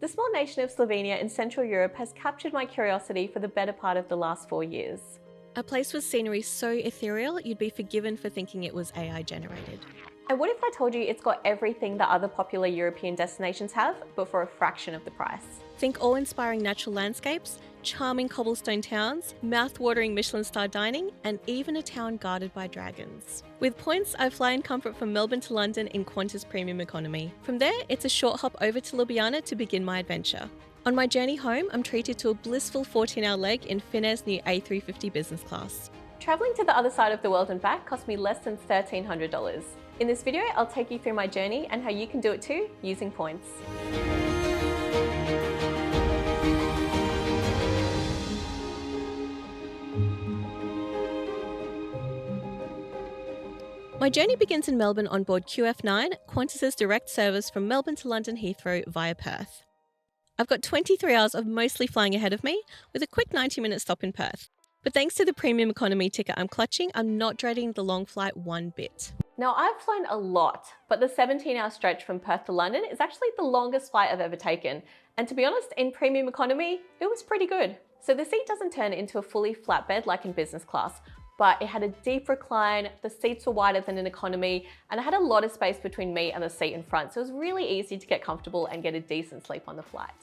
The small nation of Slovenia in Central Europe has captured my curiosity for the better part of the last 4 years. A place with scenery so ethereal, you'd be forgiven for thinking it was AI generated. And what if I told you it's got everything that other popular European destinations have, but for a fraction of the price? Think awe-inspiring natural landscapes, charming cobblestone towns, mouth-watering Michelin-star dining, and even a town guarded by dragons. With points, I fly in comfort from Melbourne to London in Qantas Premium Economy. From there, it's a short hop over to Ljubljana to begin my adventure. On my journey home, I'm treated to a blissful 14-hour leg in Finnair's new A350 Business Class. Travelling to the other side of the world and back cost me less than $1,300. In this video, I'll take you through my journey and how you can do it too using points. My journey begins in Melbourne on board QF9, Qantas's direct service from Melbourne to London Heathrow via Perth. I've got 23 hours of mostly flying ahead of me, with a quick 90-minute stop in Perth. But thanks to the premium economy ticket I'm clutching, I'm not dreading the long flight one bit. Now, I've flown a lot, but the 17-hour stretch from Perth to London is actually the longest flight I've ever taken. And to be honest, in premium economy, it was pretty good. So the seat doesn't turn into a fully flat bed like in business class, but it had a deep recline, the seats were wider than in economy, and I had a lot of space between me and the seat in front, so it was really easy to get comfortable and get a decent sleep on the flight.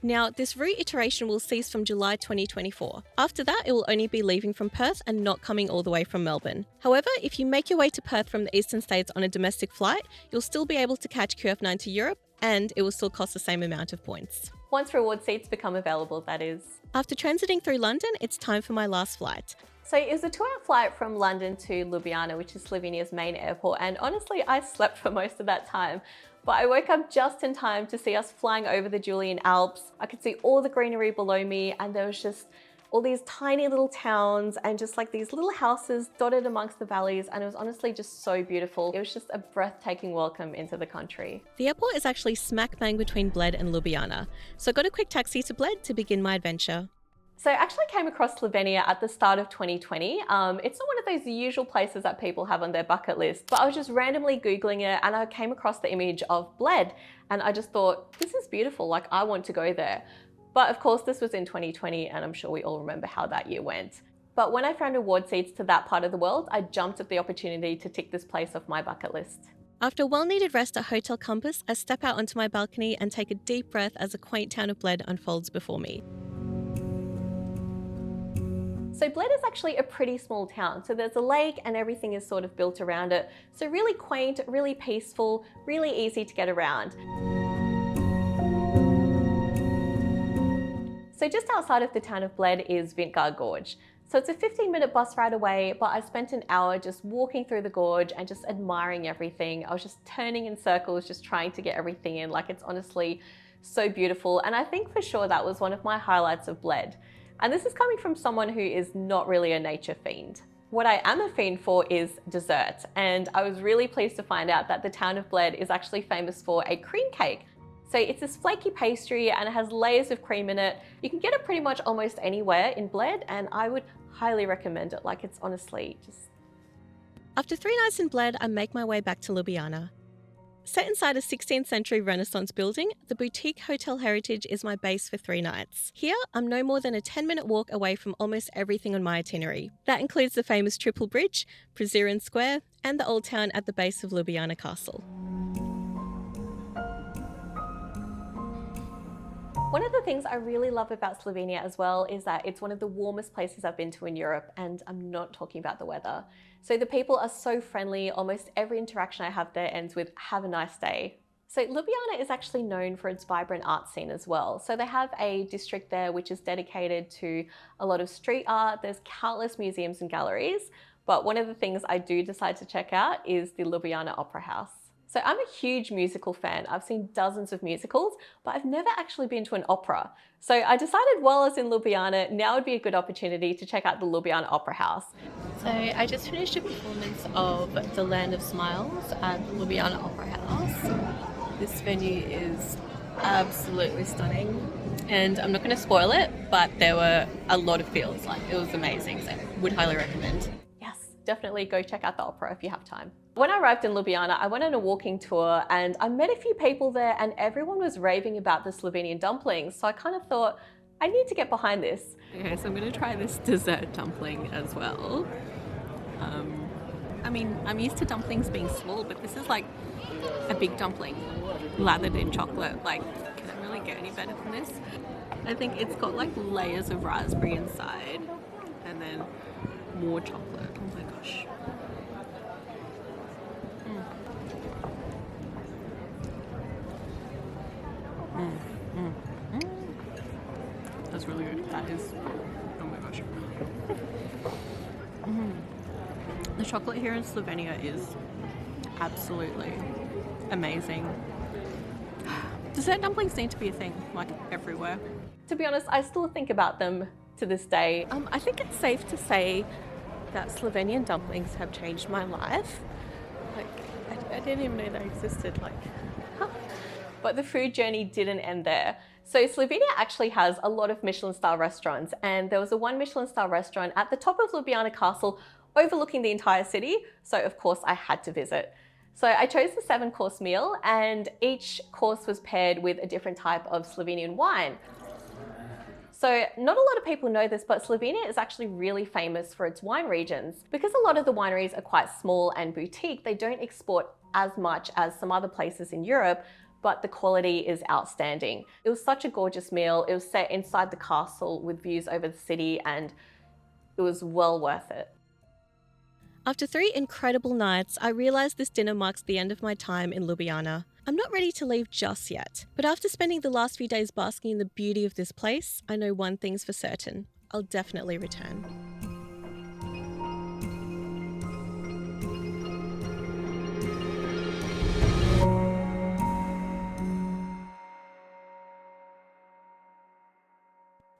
Now, this route iteration will cease from July 2024. After that, it will only be leaving from Perth and not coming all the way from Melbourne. However, if you make your way to Perth from the eastern states on a domestic flight, you'll still be able to catch QF9 to Europe, and it will still cost the same amount of points. Once reward seats become available, that is. After transiting through London, it's time for my last flight. So it was a 2-hour flight from London to Ljubljana, which is Slovenia's main airport, and honestly, I slept for most of that time. But I woke up just in time to see us flying over the Julian Alps. I could see all the greenery below me, and there was just all these tiny little towns and just like these little houses dotted amongst the valleys, and it was honestly just so beautiful. It was just a breathtaking welcome into the country. The airport is actually smack bang between Bled and Ljubljana, so I got a quick taxi to Bled to begin my adventure. So I actually came across Slovenia at the start of 2020. It's not one of those usual places that people have on their bucket list, but I was just randomly Googling it and I came across the image of Bled and I just thought, this is beautiful, like I want to go there. But of course this was in 2020 and I'm sure we all remember how that year went. But when I found reward seats to that part of the world, I jumped at the opportunity to tick this place off my bucket list. After a well-needed rest at Hotel Compass, I step out onto my balcony and take a deep breath as the quaint town of Bled unfolds before me. So Bled is actually a pretty small town. So there's a lake and everything is sort of built around it. So really quaint, really peaceful, really easy to get around. So just outside of the town of Bled is Vintgar Gorge. So it's a 15-minute bus ride away, but I spent an hour just walking through the gorge and just admiring everything. I was just turning in circles, just trying to get everything in. Like, it's honestly so beautiful. And I think for sure that was one of my highlights of Bled. And this is coming from someone who is not really a nature fiend. What I am a fiend for is dessert. And I was really pleased to find out that the town of Bled is actually famous for a cream cake. So it's this flaky pastry and it has layers of cream in it. You can get it pretty much almost anywhere in Bled and I would highly recommend it. Like, it's honestly just... After 3 nights in Bled, I make my way back to Ljubljana. Set inside a 16th century Renaissance building, the boutique Hotel Heritage is my base for 3 nights. Here, I'm no more than a 10-minute walk away from almost everything on my itinerary. That includes the famous Triple Bridge, Prešeren Square, and the old town at the base of Ljubljana Castle. One of the things I really love about Slovenia as well is that it's one of the warmest places I've been to in Europe, and I'm not talking about the weather. So the people are so friendly, almost every interaction I have there ends with "have a nice day." So Ljubljana is actually known for its vibrant art scene as well. So they have a district there which is dedicated to a lot of street art. There's countless museums and galleries, but one of the things I do decide to check out is the Ljubljana Opera House. So I'm a huge musical fan. I've seen dozens of musicals, but I've never actually been to an opera. So I decided while I was in Ljubljana, now would be a good opportunity to check out the Ljubljana Opera House. So I just finished a performance of The Land of Smiles at the Ljubljana Opera House. This venue is absolutely stunning. And I'm not going to spoil it, but there were a lot of feels. Like, it was amazing. So would highly recommend. Yes, definitely go check out the opera if you have time. When I arrived in Ljubljana, I went on a walking tour and I met a few people there and everyone was raving about the Slovenian dumplings. So I kind of thought, I need to get behind this. Okay, so I'm gonna try this dessert dumpling as well. I mean, I'm used to dumplings being small, but this is like a big dumpling lathered in chocolate. Like, can it really get any better than this? I think it's got like layers of raspberry inside and then more chocolate. Oh my gosh. That's really good. That is, oh my gosh. The chocolate here in Slovenia is absolutely amazing. Dessert dumplings need to be a thing, like everywhere. To be honest, I still think about them to this day. I think it's safe to say that Slovenian dumplings have changed my life. Like, I didn't even know they existed. Like, But the food journey didn't end there. So Slovenia actually has a lot of Michelin-star restaurants, and there was a 1 Michelin-star restaurant at the top of Ljubljana Castle overlooking the entire city. So of course I had to visit. So I chose the 7-course meal, and each course was paired with a different type of Slovenian wine. So not a lot of people know this, but Slovenia is actually really famous for its wine regions. Because a lot of the wineries are quite small and boutique, they don't export as much as some other places in Europe, but the quality is outstanding. It was such a gorgeous meal. It was set inside the castle with views over the city, and it was well worth it. after 3 incredible nights, I realised this dinner marks the end of my time in Ljubljana. I'm not ready to leave just yet, but after spending the last few days basking in the beauty of this place, I know one thing's for certain. I'll definitely return.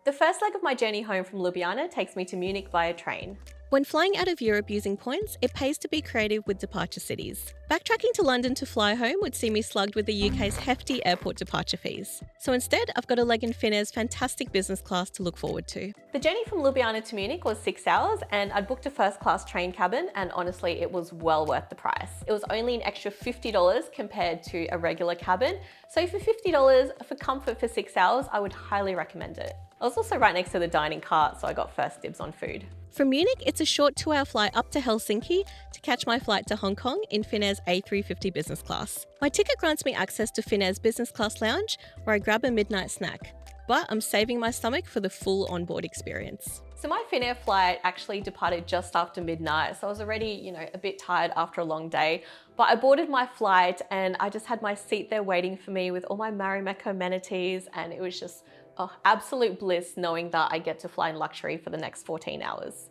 The first leg of my journey home from Ljubljana takes me to Munich via train. When flying out of Europe using points, it pays to be creative with departure cities. Backtracking to London to fly home would see me slugged with the UK's hefty airport departure fees. So instead, I've got a leg in Finnair's fantastic business class to look forward to. The journey from Ljubljana to Munich was 6 hours, and I'd booked a first-class train cabin, and honestly, it was well worth the price. It was only an extra $50 compared to a regular cabin, so for $50 for comfort for 6 hours, I would highly recommend it. I was also right next to the dining cart, so I got first dibs on food. From Munich, it's a short 2-hour flight up to Helsinki to catch my flight to Hong Kong in Finnair's A350 Business Class. My ticket grants me access to Finnair's Business Class lounge, where I grab a midnight snack. But I'm saving my stomach for the full onboard experience. So my Finnair flight actually departed just after midnight, so I was already, a bit tired after a long day. But I boarded my flight and I just had my seat there waiting for me with all my Marimekko amenities, and it was just absolute bliss knowing that I get to fly in luxury for the next 14 hours.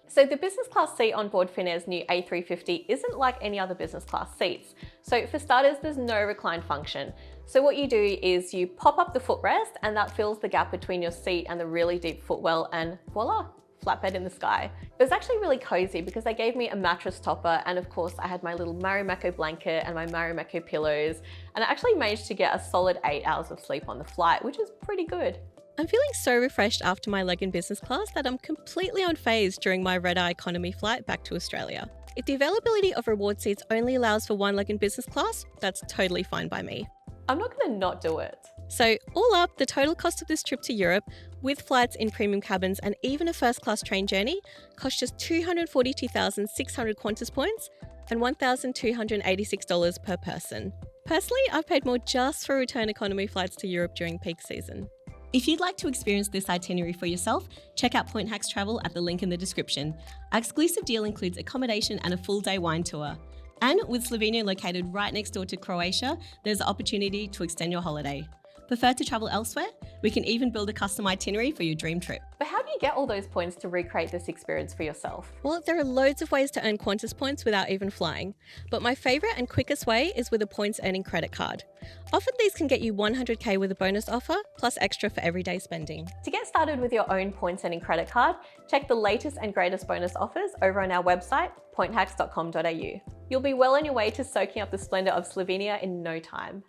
So the business class seat on board Finnair's new A350 isn't like any other business class seats. So for starters, there's no recline function. So what you do is you pop up the footrest and that fills the gap between your seat and the really deep footwell, and voila, flatbed in the sky. It was actually really cozy because they gave me a mattress topper, and of course I had my little Marimekko blanket and my Marimekko pillows, and I actually managed to get a solid 8 hours of sleep on the flight, which is pretty good. I'm feeling so refreshed after my leg in business class that I'm completely unfazed during my red-eye economy flight back to Australia. If the availability of reward seats only allows for 1 leg in business class, that's totally fine by me. I'm not gonna not do it. So all up, the total cost of this trip to Europe, with flights in premium cabins and even a first-class train journey, cost just 242,600 Qantas points and $1,286 per person. Personally, I've paid more just for return economy flights to Europe during peak season. If you'd like to experience this itinerary for yourself, check out Point Hacks Travel at the link in the description. Our exclusive deal includes accommodation and a full-day wine tour. And with Slovenia located right next door to Croatia, there's the opportunity to extend your holiday. Prefer to travel elsewhere? We can even build a custom itinerary for your dream trip. But how do you get all those points to recreate this experience for yourself? Well, there are loads of ways to earn Qantas points without even flying, but my favourite and quickest way is with a points earning credit card. Often these can get you 100k with a bonus offer, plus extra for everyday spending. To get started with your own points earning credit card, check the latest and greatest bonus offers over on our website, pointhacks.com.au. You'll be well on your way to soaking up the splendour of Slovenia in no time.